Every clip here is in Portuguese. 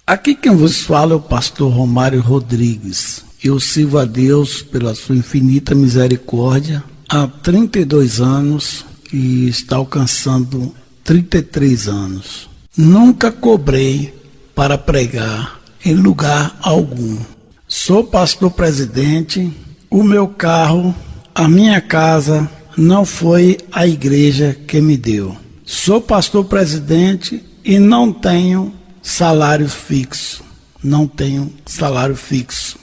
Aqui quem vos fala é o pastor Romário Rodrigues. Eu sirvo a Deus pela sua infinita misericórdia há 32 anos e está alcançando 33 anos. Nunca cobrei para pregar em lugar algum. Sou pastor presidente, o meu carro, a minha casa não foi a igreja que me deu. Sou pastor presidente e não tenho salário fixo. Não tenho salário fixo.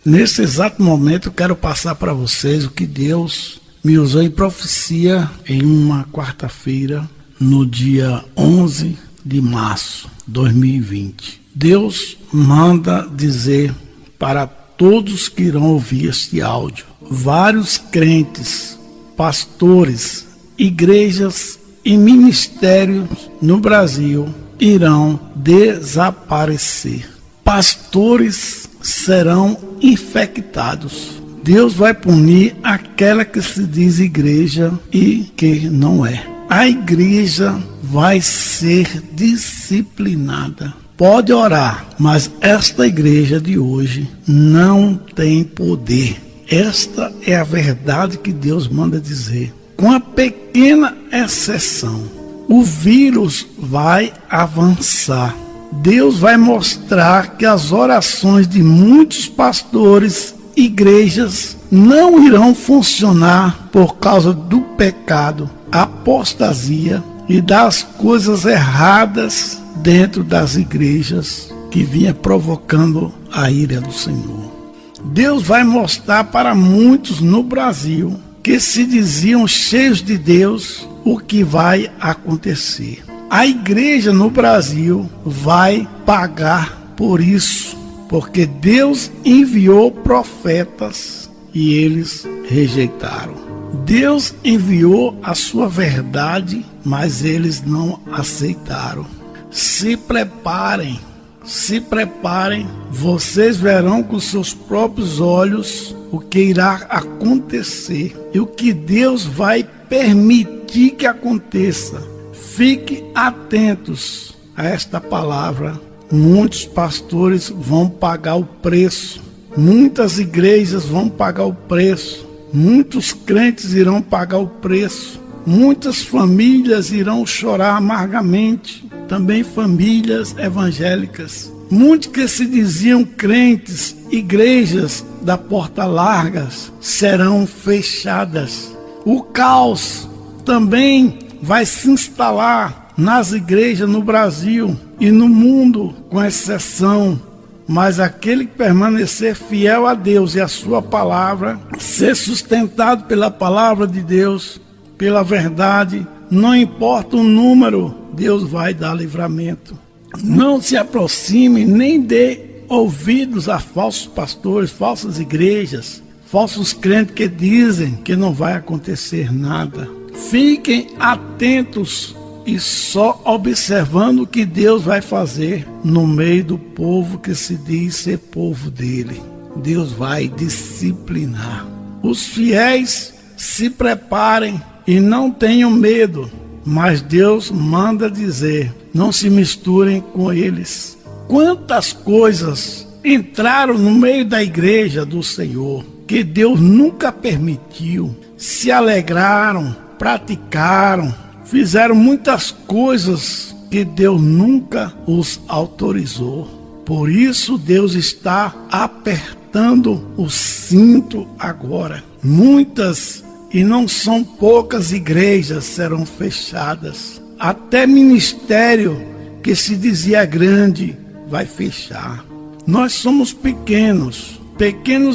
Nesse exato momento eu quero passar para vocês o que Deus me usou em profecia em uma quarta-feira, no dia 11 de março de 2020. Deus manda dizer para todos que irão ouvir este áudio: vários crentes, pastores, igrejas e ministérios no Brasil irão desaparecer. Pastores serão infectados. Deus vai punir aquela que se diz igreja e que não é. A igreja vai ser disciplinada. Pode orar, mas esta igreja de hoje não tem poder. Esta é a verdade que Deus manda dizer. Com a pequena exceção, o vírus vai avançar. Deus vai mostrar que as orações de muitos pastores, igrejas, não irão funcionar por causa do pecado, apostasia e das coisas erradas dentro das igrejas que vinha provocando a ira do Senhor. Deus vai mostrar para muitos no Brasil que se diziam cheios de Deus o que vai acontecer. A igreja no Brasil vai pagar por isso, porque Deus enviou profetas e eles rejeitaram. Deus enviou a sua verdade, mas eles não aceitaram. Se preparem, vocês verão com seus próprios olhos o que irá acontecer e o que Deus vai permitir que aconteça. Fiquem atentos a esta palavra. Muitos pastores vão pagar o preço, muitas igrejas vão pagar o preço, muitos crentes irão pagar o preço, muitas famílias irão chorar amargamente, também famílias evangélicas. Muitos que se diziam crentes, igrejas da porta largas, serão fechadas. O caos também vai se instalar nas igrejas no Brasil e no mundo, com exceção. Mas aquele que permanecer fiel a Deus e a sua palavra, ser sustentado pela palavra de Deus, pela verdade, não importa o número, Deus vai dar livramento. Não se aproxime nem dê ouvidos a falsos pastores, falsas igrejas, falsos crentes que dizem que não vai acontecer nada. Fiquem atentos e só observando o que Deus vai fazer no meio do povo que se diz ser povo dele. Deus vai disciplinar. Os fiéis se preparem e não tenham medo, mas Deus manda dizer: não se misturem com eles. Quantas coisas entraram no meio da igreja do Senhor que Deus nunca permitiu, se alegraram, praticaram, fizeram muitas coisas que Deus nunca os autorizou. Por isso Deus está apertando o cinto agora. Muitas, e não são poucas, igrejas serão fechadas. Até ministério que se dizia grande vai fechar. Nós somos pequenos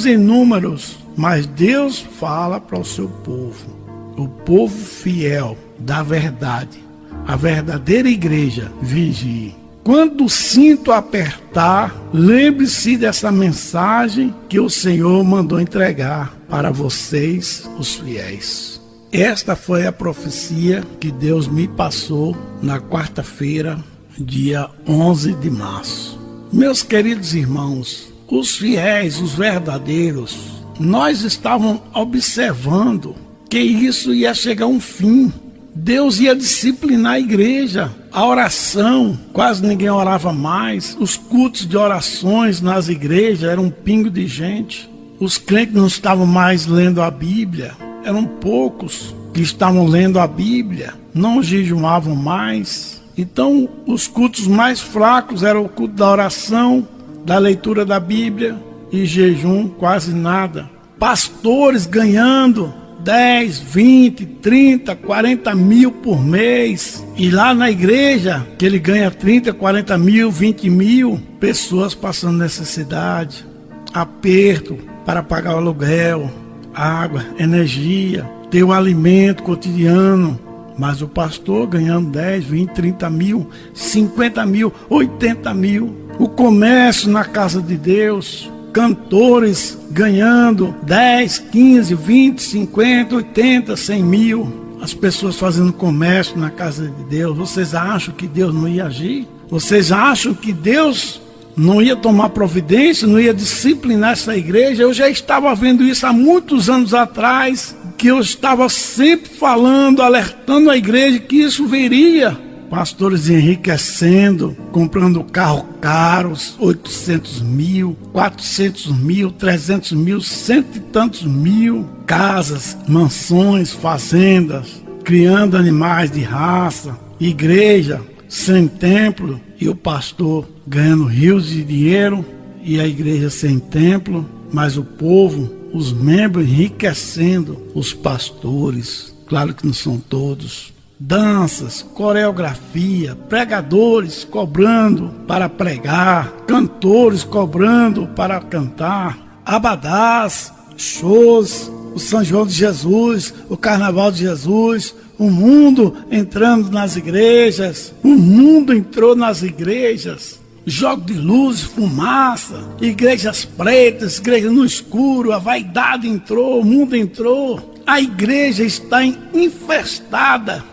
em números, mas Deus fala para o seu povo. O povo fiel da verdade, a verdadeira igreja, vigie. Quando o cinto apertar, lembre-se dessa mensagem que o Senhor mandou entregar para vocês, os fiéis. Esta foi a profecia que Deus me passou na quarta-feira, dia 11 de março. Meus queridos irmãos, os fiéis, os verdadeiros, nós estávamos observando que isso ia chegar a um fim. Deus ia disciplinar a igreja. A oração, quase ninguém orava mais. Os cultos de orações nas igrejas eram um pingo de gente. Os crentes não estavam mais lendo a Bíblia. Eram poucos que estavam lendo a Bíblia. Não jejuavam mais. Então, os cultos mais fracos eram o culto da oração, da leitura da Bíblia e jejum, quase nada. Pastores ganhando 10, 20, 30, 40 mil por mês. E lá na igreja, que ele ganha 30, 40 mil, 20 mil, pessoas passando necessidade, aperto para pagar o aluguel, água, energia, ter o alimento cotidiano. Mas o pastor ganhando 10, 20, 30 mil, 50 mil, 80 mil. O comércio na casa de Deus, cantores ganhando 10, 15, 20, 50, 80, 100 mil. As pessoas fazendo comércio na casa de Deus. Vocês acham que Deus não ia agir? Vocês acham que Deus não ia tomar providência, não ia disciplinar essa igreja? Eu já estava vendo isso há muitos anos atrás, que eu estava sempre falando, alertando a igreja que isso viria. Pastores enriquecendo, comprando carros caros, 800 mil, 400 mil, 300 mil, cento e tantos mil. Casas, mansões, fazendas, criando animais de raça. Igreja sem templo e o pastor ganhando rios de dinheiro e a igreja sem templo, mas o povo, os membros enriquecendo os pastores. Claro que não são todos. Danças, coreografia, pregadores cobrando para pregar, cantores cobrando para cantar, abadás, shows, o São João de Jesus, o Carnaval de Jesus, o mundo entrando nas igrejas, o mundo entrou nas igrejas. Jogo de luz, fumaça, igrejas pretas, igreja no escuro, a vaidade entrou, o mundo entrou. A igreja está infestada,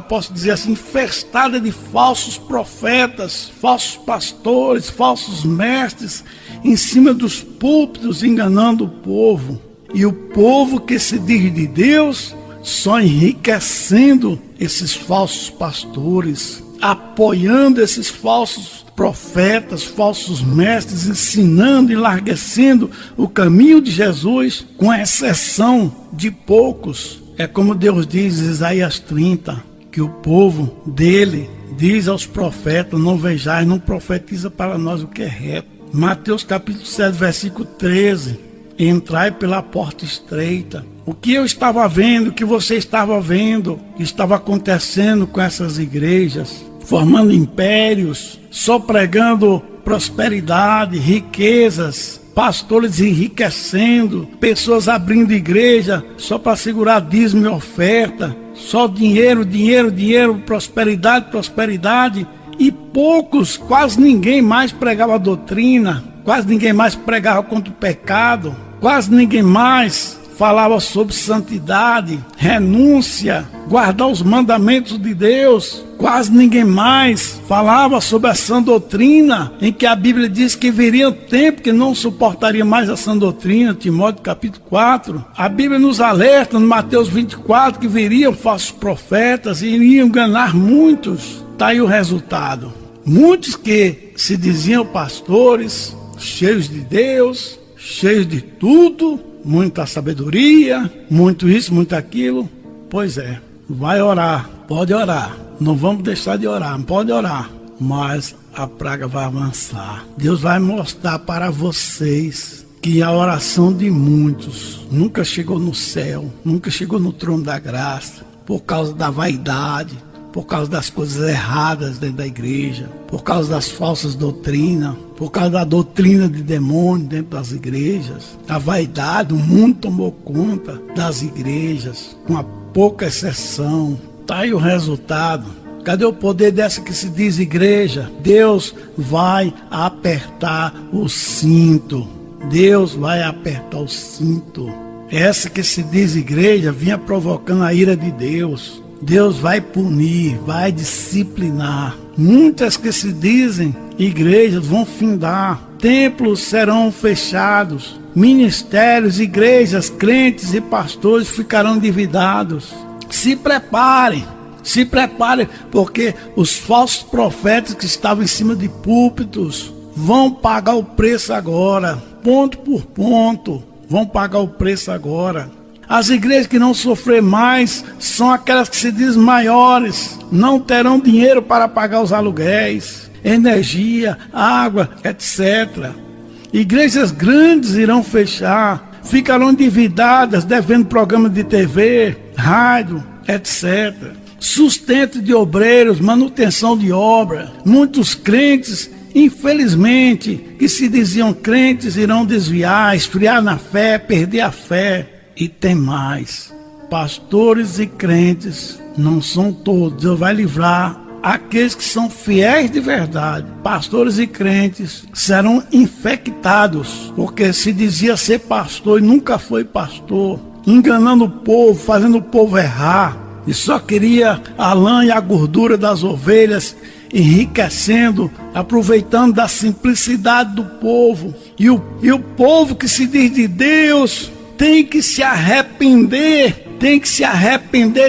posso dizer assim, infestada de falsos profetas, falsos pastores, falsos mestres, em cima dos púlpitos enganando o povo. E o povo que se diz de Deus, só enriquecendo esses falsos pastores, apoiando esses falsos profetas, falsos mestres, ensinando e enlarguecendo o caminho de Jesus, com exceção de poucos. É como Deus diz em Isaías 30, que o povo dele diz aos profetas: não vejais, não profetiza para nós o que é reto. Mateus capítulo 7, versículo 13, entrai pela porta estreita. O que eu estava vendo, o que você estava vendo, que estava acontecendo com essas igrejas, formando impérios, só pregando prosperidade, riquezas, pastores enriquecendo, pessoas abrindo igreja só para segurar dízimo e oferta, só dinheiro, dinheiro, dinheiro, prosperidade, prosperidade, e poucos, quase ninguém mais pregava a doutrina, quase ninguém mais pregava contra o pecado, quase ninguém mais falava sobre santidade, renúncia, guardar os mandamentos de Deus. Quase ninguém mais falava sobre a sã doutrina, em que a Bíblia diz que viria o tempo que não suportaria mais a sã doutrina, Timóteo capítulo 4. A Bíblia nos alerta no Mateus 24 que viriam falsos profetas e iriam enganar muitos. Está aí o resultado. Muitos que se diziam pastores, cheios de Deus, cheios de tudo, muita sabedoria, muito isso, muito aquilo. Pois é, vai orar, pode orar. Não vamos deixar de orar, pode orar. Mas a praga vai avançar. Deus vai mostrar para vocês que a oração de muitos nunca chegou no céu, nunca chegou no trono da graça, por causa da vaidade, por causa das coisas erradas dentro da igreja, por causa das falsas doutrinas, por causa da doutrina de demônio dentro das igrejas. A vaidade, o mundo tomou conta das igrejas, com a pouca exceção. Está aí o resultado. Cadê o poder dessa que se diz igreja? Deus vai apertar o cinto. Deus vai apertar o cinto. Essa que se diz igreja vinha provocando a ira de Deus. Deus vai punir, vai disciplinar. Muitas que se dizem igrejas vão findar. Templos serão fechados. Ministérios, igrejas, crentes e pastores ficarão endividados. se preparem, porque os falsos profetas que estavam em cima de púlpitos vão pagar o preço agora, ponto por ponto, vão pagar o preço agora. As igrejas que não sofrer mais são aquelas que se dizem maiores, não terão dinheiro para pagar os aluguéis, energia, água, etc. Igrejas grandes irão fechar, ficarão endividadas, devendo programas de TV, rádio, etc. Sustento de obreiros, manutenção de obra. Muitos crentes, infelizmente, que se diziam crentes, irão desviar, esfriar na fé, perder a fé. E tem mais, pastores e crentes não são todos, Deus vai livrar aqueles que são fiéis de verdade. Pastores e crentes serão infectados, porque se dizia ser pastor e nunca foi pastor, enganando o povo, fazendo o povo errar, e só queria a lã e a gordura das ovelhas, enriquecendo, aproveitando da simplicidade do povo. E o povo que se diz de Deus tem que se arrepender,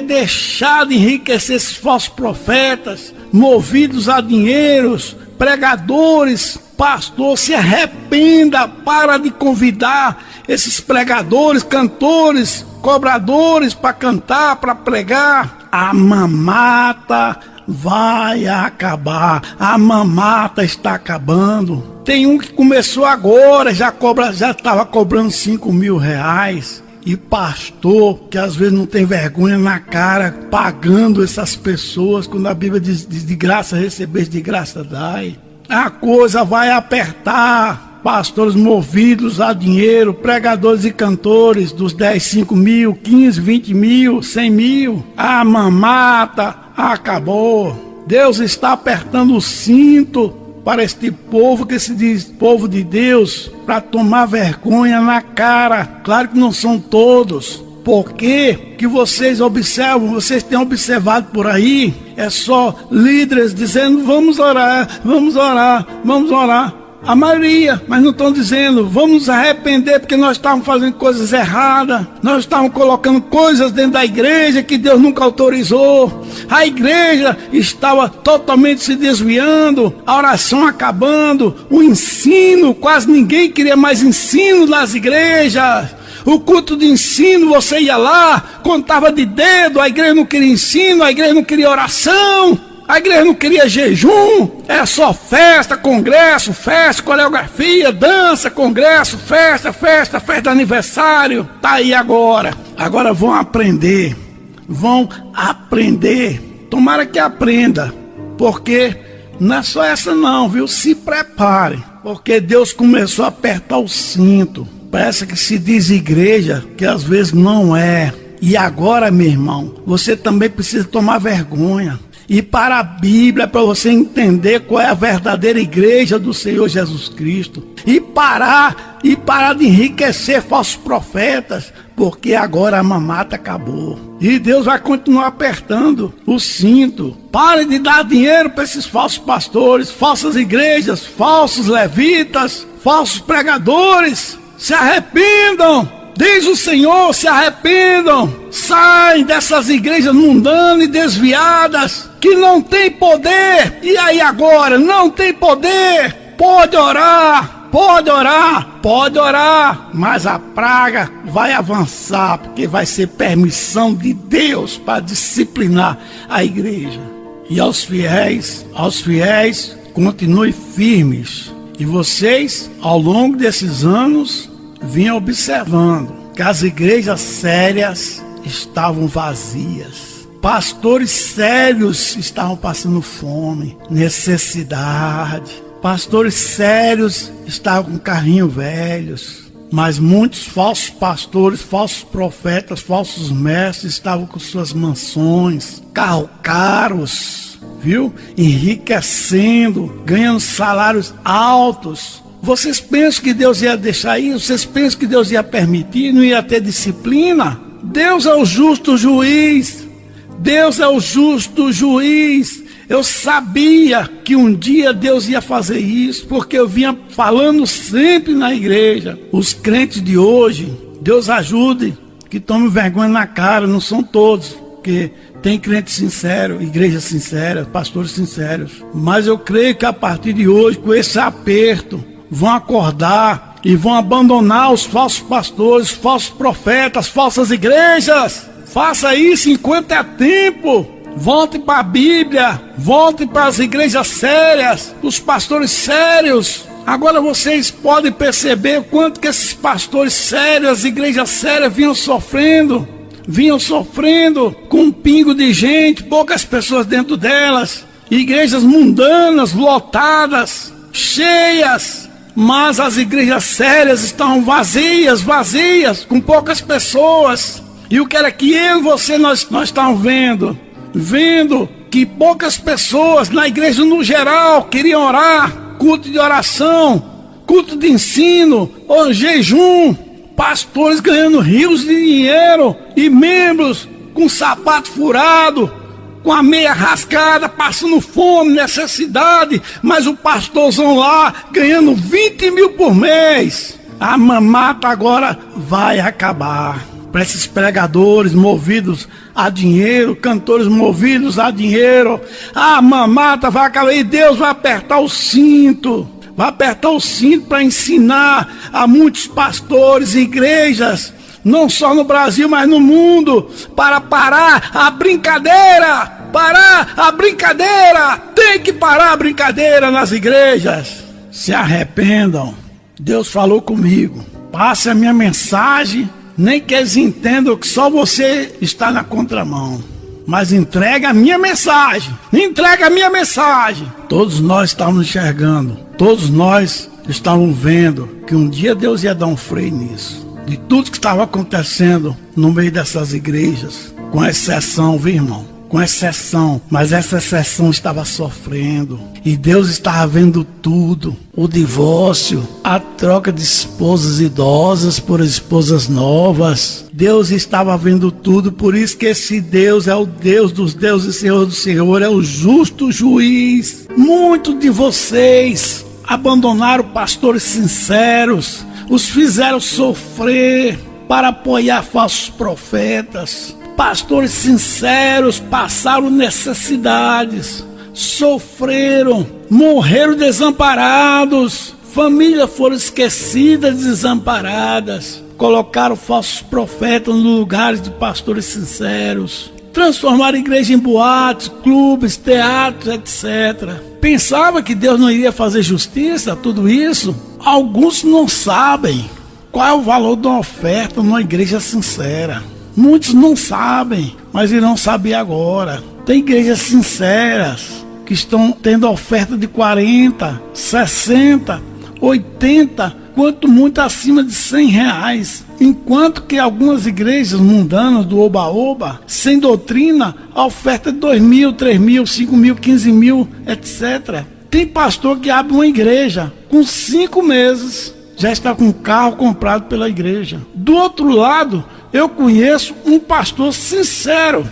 deixar de enriquecer esses falsos profetas, movidos a dinheiros, pregadores, pastor, se arrependa, para de convidar esses pregadores, cantores, cobradores para cantar, para pregar. A mamata vai acabar, a mamata está acabando. Tem um que começou agora, já estava cobrando 5 mil reais. E pastor, que às vezes não tem vergonha na cara, pagando essas pessoas, quando a Bíblia diz de graça receber, de graça dai. A coisa vai apertar. Pastores movidos a dinheiro, pregadores e cantores dos 10, 5 mil, 15, 20 mil, 100 mil. A mamata acabou. Deus está apertando o cinto para este povo que se diz povo de Deus, para tomar vergonha na cara. Claro que não são todos. Porque que vocês observam, vocês têm observado por aí, é só líderes dizendo vamos orar, vamos orar, vamos orar. A maioria, mas não estão dizendo, vamos nos arrepender porque nós estávamos fazendo coisas erradas, nós estávamos colocando coisas dentro da igreja que Deus nunca autorizou, a igreja estava totalmente se desviando, a oração acabando, o ensino, quase ninguém queria mais ensino nas igrejas. O culto de ensino, você ia lá, contava de dedo, a igreja não queria ensino, a igreja não queria oração. A igreja não queria jejum, era só festa, congresso, festa, coreografia, dança, congresso, festa de aniversário. Tá aí agora. Agora vão aprender. Tomara que aprenda, porque não é só essa não, viu? Se prepare, porque Deus começou a apertar o cinto. Parece que se diz igreja, que às vezes não é. E agora, meu irmão, você também precisa tomar vergonha. E para a Bíblia, para você entender qual é a verdadeira igreja do Senhor Jesus Cristo. E parar de enriquecer falsos profetas, porque agora a mamata acabou. E Deus vai continuar apertando o cinto. Pare de dar dinheiro para esses falsos pastores, falsas igrejas, falsos levitas, falsos pregadores. Se arrependam! Diz o Senhor, se arrependam, saem dessas igrejas mundanas e desviadas, que não tem poder. E aí agora, não tem poder. Pode orar, mas a praga vai avançar, porque vai ser permissão de Deus para disciplinar a igreja. E aos fiéis, continue firmes. E vocês, ao longo desses anos, vinha observando que as igrejas sérias estavam vazias. Pastores sérios estavam passando fome, necessidade. Pastores sérios estavam com carrinho velhos. Mas muitos falsos pastores, falsos profetas, falsos mestres estavam com suas mansões, carros caros, viu? Enriquecendo, ganhando salários altos. Vocês pensam que Deus ia deixar isso? Vocês pensam que Deus ia permitir? Não ia ter disciplina? Deus é o justo juiz. Deus é o justo juiz. Eu sabia que um dia Deus ia fazer isso, porque eu vinha falando sempre na igreja. Os crentes de hoje, Deus ajude, que tomem vergonha na cara, não são todos. porque tem crente sincero, igreja sincera, pastores sinceros. Mas eu creio que a partir de hoje, com esse aperto, vão acordar e vão abandonar os falsos pastores, falsos profetas, falsas igrejas. Faça isso enquanto é tempo. Volte para a Bíblia, volte para as igrejas sérias, os pastores sérios. Agora vocês podem perceber o quanto que esses pastores sérios, as igrejas sérias vinham sofrendo com um pingo de gente, poucas pessoas dentro delas, igrejas mundanas, lotadas, cheias, mas as igrejas sérias estavam vazias, com poucas pessoas. E o que era que eu e você nós estávamos vendo que poucas pessoas na igreja no geral queriam orar, culto de oração, culto de ensino, ou jejum, pastores ganhando rios de dinheiro e membros com sapato furado, com a meia rasgada, passando fome, necessidade, mas o pastorzão lá ganhando 20 mil por mês. A mamata agora vai acabar. Para esses pregadores movidos a dinheiro, cantores movidos a dinheiro, a mamata vai acabar e Deus vai apertar o cinto. Vai apertar o cinto para ensinar a muitos pastores e igrejas, não só no Brasil, mas no mundo, para parar a brincadeira. Tem que parar a brincadeira nas igrejas. Se arrependam. Deus falou comigo. Passe a minha mensagem. Nem que eles entendam que só você está na contramão. Mas entrega a minha mensagem. Todos nós estávamos enxergando. Todos nós estávamos vendo que um dia Deus ia dar um freio nisso. De tudo que estava acontecendo no meio dessas igrejas. Com exceção, viu, irmão? Com exceção, mas essa exceção estava sofrendo. E Deus estava vendo tudo. O divórcio, a troca de esposas idosas por esposas novas. Deus estava vendo tudo, por isso que esse Deus é o Deus dos deuses e Senhor do Senhor, é o justo juiz. Muitos de vocês abandonaram pastores sinceros, os fizeram sofrer para apoiar falsos profetas. Pastores sinceros passaram necessidades, sofreram, morreram desamparados, famílias foram esquecidas, desamparadas, colocaram falsos profetas no lugar de pastores sinceros, transformaram a igreja em boates, clubes, teatros, etc. Pensava que Deus não iria fazer justiça a tudo isso? Alguns não sabem qual é o valor de uma oferta numa igreja sincera. Muitos não sabem, mas irão saber agora. Tem igrejas sinceras que estão tendo oferta de 40, 60, 80, quanto muito acima de 100 reais. Enquanto que algumas igrejas mundanas do oba-oba, sem doutrina, a oferta é 2 mil, 3 mil, 5 mil, 15 mil, etc. Tem pastor que abre uma igreja com 5 meses, já está com um carro comprado pela igreja. Do outro lado, eu conheço um pastor sincero,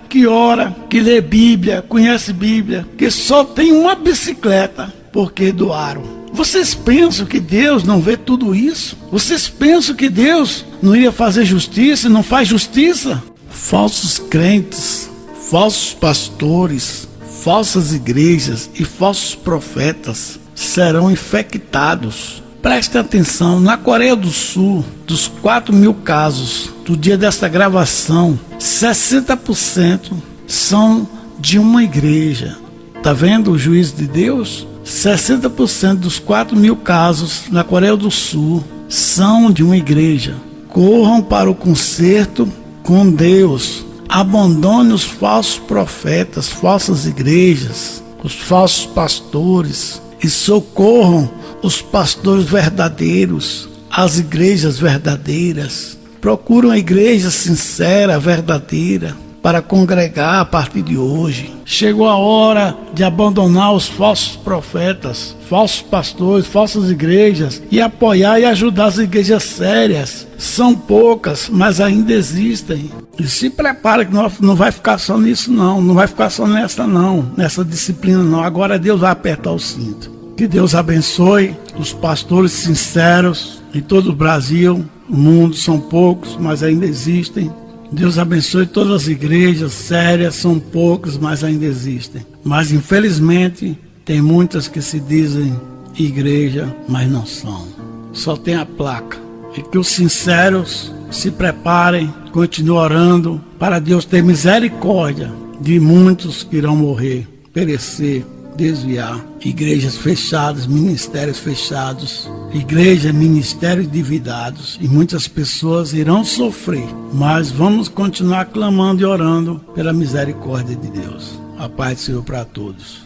que ora, que lê Bíblia, conhece Bíblia, que só tem uma bicicleta porque doaram. Vocês pensam que Deus não vê tudo isso? Vocês pensam que Deus não ia fazer justiça e não faz justiça? Falsos crentes, falsos pastores, falsas igrejas e falsos profetas serão infectados. Preste atenção, na Coreia do Sul, dos 4 mil casos do dia desta gravação, 60% são de uma igreja. Tá vendo o juízo de Deus? 60% dos 4 mil casos na Coreia do Sul são de uma igreja. Corram para o conserto com Deus. Abandone os falsos profetas, falsas igrejas, os falsos pastores e socorram os pastores verdadeiros, as igrejas verdadeiras. Procure uma igreja sincera, verdadeira, para congregar a partir de hoje. Chegou a hora de abandonar os falsos profetas, falsos pastores, falsas igrejas e apoiar e ajudar as igrejas sérias. São poucas, mas ainda existem. E se prepara que não vai ficar só nisso não vai ficar só nessa disciplina não. Agora Deus vai apertar o cinto. Que Deus abençoe os pastores sinceros em todo o Brasil. O mundo são poucos, mas ainda existem. Deus abençoe todas as igrejas sérias, são poucas, mas ainda existem. Mas infelizmente tem muitas que se dizem igreja, mas não são. Só tem a placa. E que os sinceros se preparem, continuem orando para Deus ter misericórdia de muitos que irão morrer, perecer, desviar. Igrejas fechadas, ministérios fechados, igreja, ministérios endividados, e muitas pessoas irão sofrer, mas vamos continuar clamando e orando pela misericórdia de Deus. A paz do Senhor para todos.